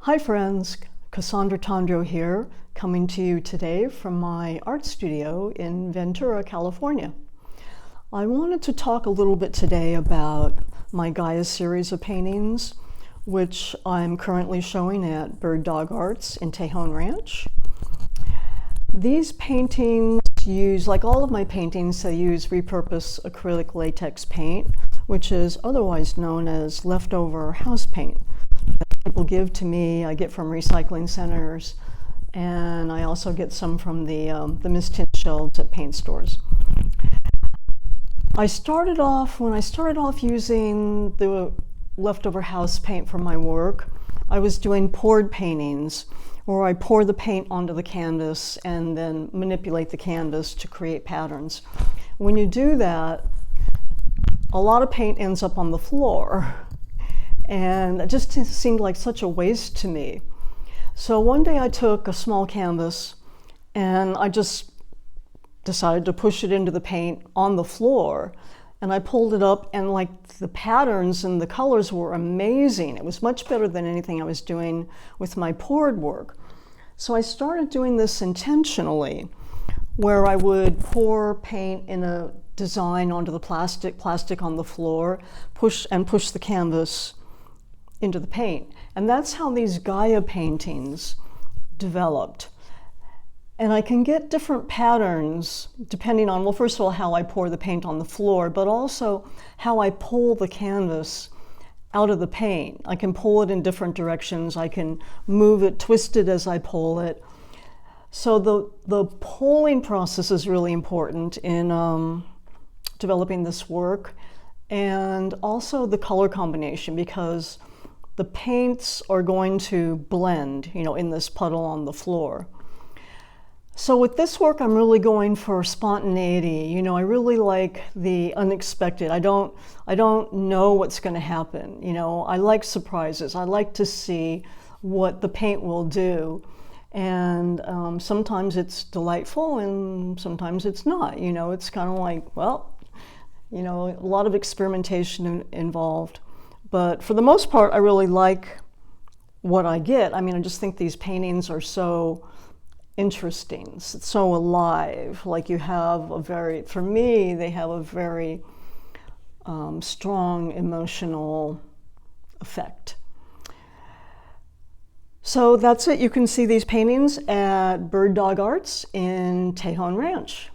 Hi friends, Cassandra Tondro here, coming to you today from my art studio in Ventura, California. I wanted to talk a little bit today about my Gaia series of paintings, which I'm currently showing at Bird Dog Arts in Tejon Ranch. These paintings use, like all of my paintings, they use repurposed acrylic latex paint, which is otherwise known as leftover house paint. People give to me, I get from recycling centers, and I also get some from the mistint shelves at paint stores. When I started off using the leftover house paint for my work, I was doing poured paintings, where I pour the paint onto the canvas and then manipulate the canvas to create patterns. When you do that, a lot of paint ends up on the floor. And it just seemed like such a waste to me. So one day I took a small canvas and I just decided to push it into the paint on the floor. And I pulled it up, and like the patterns and the colors were amazing. It was much better than anything I was doing with my poured work. So I started doing this intentionally, where I would pour paint in a design onto the plastic on the floor, push the canvas into the paint. And that's how these Gaia paintings developed. And I can get different patterns depending on, well, first of all, how I pour the paint on the floor, but also how I pull the canvas out of the paint. I can pull it in different directions. I can move it, twist it as I pull it. So the pulling process is really important in developing this work, and also the color combination, because the paints are going to blend, in this puddle on the floor. So with this work, I'm really going for spontaneity. I really like the unexpected. I don't know what's going to happen. I like surprises. I like to see what the paint will do. And sometimes it's delightful and sometimes it's not. It's kind of like, well, a lot of experimentation involved. But for the most part, I really like what I get. I just think these paintings are so interesting, so alive. Like for me, they have a very strong emotional effect. So that's it. You can see these paintings at Bird Dog Arts in Tejon Ranch.